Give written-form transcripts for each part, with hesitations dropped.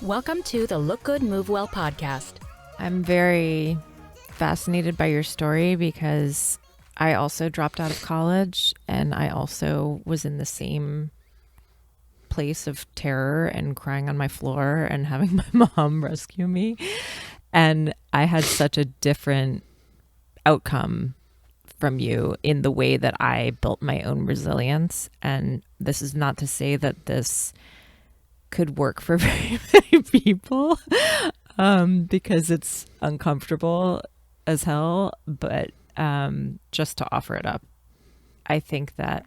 Welcome to the Look Good, Move Well podcast. I'm very fascinated by your story because I also dropped out of college and I also was in the same place of terror and crying on my floor and having my mom rescue me. And I had such a different outcome from you in the way that I built my own resilience. And this is not to say that this could work for very many people because it's uncomfortable as hell, but just to offer it up. I think that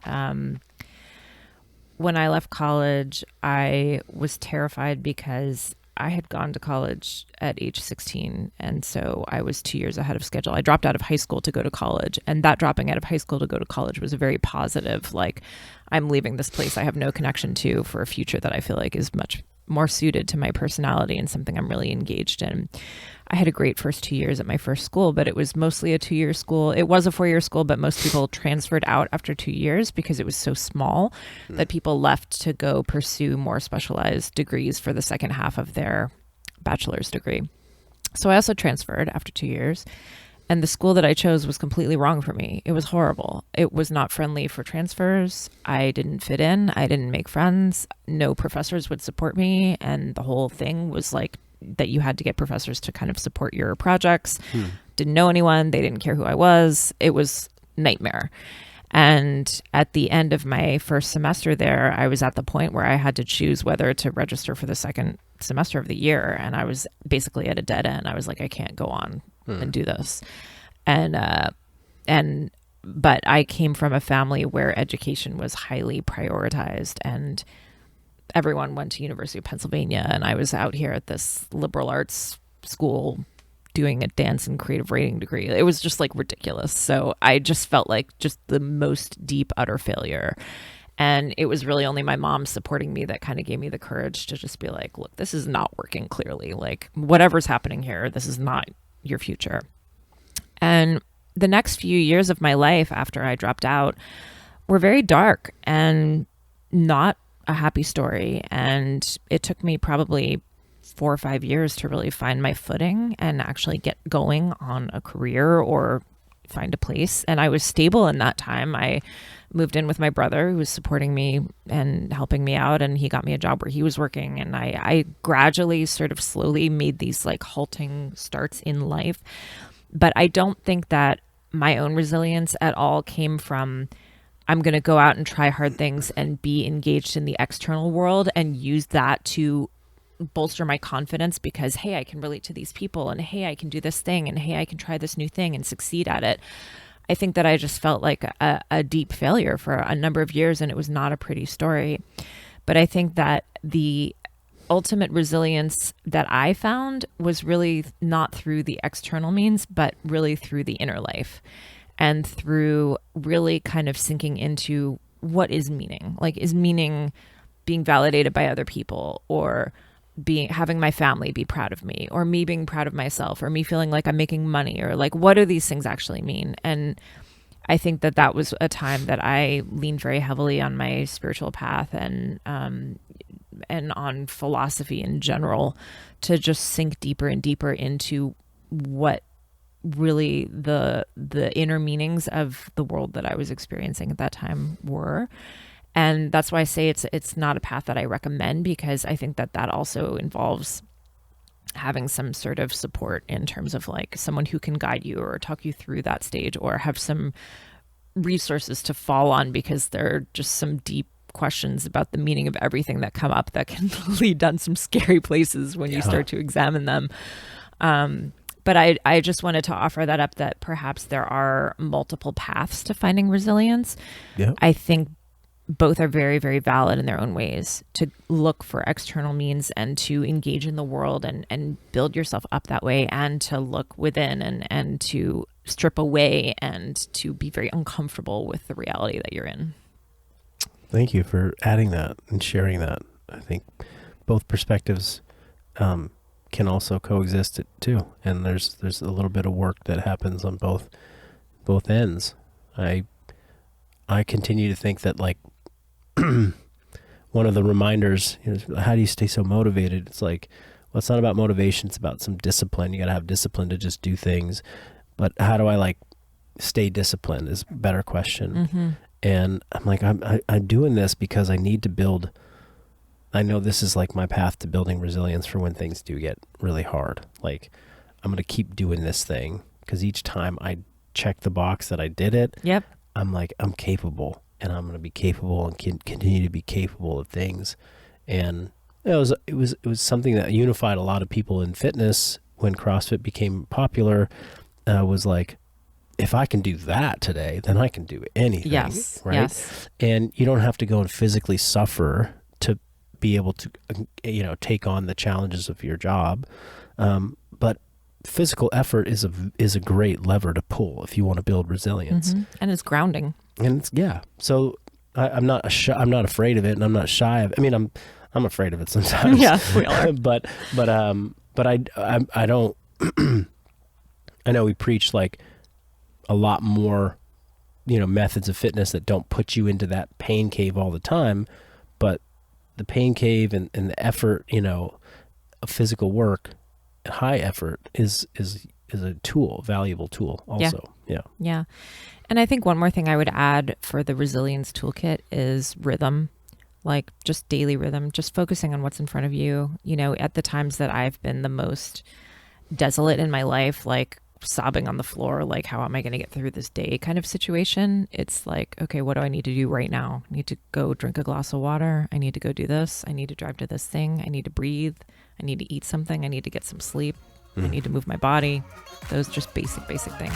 when I left college, I was terrified because I had gone to college at age 16. And so I was 2 years ahead of schedule. I dropped out of high school to go to college. And that dropping out of high school to go to college was a very positive, like, I'm leaving this place I have no connection to for a future that I feel like is much more suited to my personality and something I'm really engaged in. I had a great first 2 years at my first school, but it was mostly a 2-year school. It was a 4-year school, but most people transferred out after 2 years because it was so small that people left to go pursue more specialized degrees for the second half of their bachelor's degree. So I also transferred after 2 years. And the school that I chose was completely wrong for me. It was horrible. It was not friendly for transfers. I didn't fit in. I didn't make friends. No professors would support me. And the whole thing was like that you had to get professors to kind of support your projects. Didn't know anyone. They didn't care who I was. It was nightmare. And at the end of my first semester there, I was at the point where I had to choose whether to register for the second semester of the year. And I was basically at a dead end. I was like, I can't go on and do this. But I came from a family where education was highly prioritized and everyone went to University of Pennsylvania. And I was out here at this liberal arts school doing a dance and creative writing degree. It was just like ridiculous. So I just felt like just the most deep, utter failure. And it was really only my mom supporting me that kind of gave me the courage to just be like, look, this is not working clearly. Like, whatever's happening here, this is not your future. And the next few years of my life after I dropped out were very dark and not a happy story. And it took me probably 4 or 5 years to really find my footing and actually get going on a career or find a place. And I was stable in that time. I moved in with my brother who was supporting me and helping me out, and he got me a job where he was working. And I gradually sort of slowly made these like halting starts in life. But I don't think that my own resilience at all came from, I'm going to go out and try hard things and be engaged in the external world and use that to bolster my confidence because, hey, I can relate to these people, and hey, I can do this thing, and hey, I can try this new thing and succeed at it. I think that I just felt like a deep failure for a number of years, and it was not a pretty story. But I think that the ultimate resilience that I found was really not through the external means, but really through the inner life and through really kind of sinking into what is meaning. Like, is meaning being validated by other people, or having my family be proud of me, or me being proud of myself, or me feeling like I'm making money, or like, what do these things actually mean? And I think that that was a time that I leaned very heavily on my spiritual path and on philosophy in general to just sink deeper and deeper into what really the inner meanings of the world that I was experiencing at that time were. And that's why I say it's not a path that I recommend, because I think that also involves having some sort of support in terms of like someone who can guide you or talk you through that stage, or have some resources to fall on, because there are just some deep questions about the meaning of everything that come up that can lead down some scary places when you start to examine them. But I just wanted to offer that up, that perhaps there are multiple paths to finding resilience. Yeah. I think both are very, very valid in their own ways, to look for external means and to engage in the world and build yourself up that way, and to look within and to strip away and to be very uncomfortable with the reality that you're in. Thank you for adding that and sharing that. I think both perspectives can also coexist too. And there's a little bit of work that happens on both ends. I continue to think that, like, one of the reminders, how do you stay so motivated? It's like, well, it's not about motivation. It's about some discipline. You got to have discipline to just do things. But how do I like stay disciplined is a better question. Mm-hmm. And I'm like, I'm doing this because I need to build. I know this is like my path to building resilience for when things do get really hard. Like, I'm going to keep doing this thing because each time I check the box that I did it, Yep. I'm like, I'm capable, and I'm going to be capable and continue to be capable of things. And it was something that unified a lot of people in fitness when CrossFit became popular. Was like, if I can do that today, then I can do anything. Yes. Right. Yes. And you don't have to go and physically suffer to be able to, take on the challenges of your job. But physical effort is a great lever to pull if you want to build resilience. Mm-hmm. And it's grounding. And so I'm not afraid of it, and I'm not shy of. I mean, I'm afraid of it sometimes. Yeah, we all are. but I don't. I know we preach like a lot more, methods of fitness that don't put you into that pain cave all the time, but the pain cave and the effort, of physical work, high effort is a valuable tool also. Yeah. And I think one more thing I would add for the resilience toolkit is rhythm, like just daily rhythm, just focusing on what's in front of you. At the times that I've been the most desolate in my life, like sobbing on the floor, like, how am I going to get through this day kind of situation? It's like, okay, what do I need to do right now? I need to go drink a glass of water. I need to go do this. I need to drive to this thing. I need to breathe. I need to eat something. I need to get some sleep. I need to move my body. Those just basic things.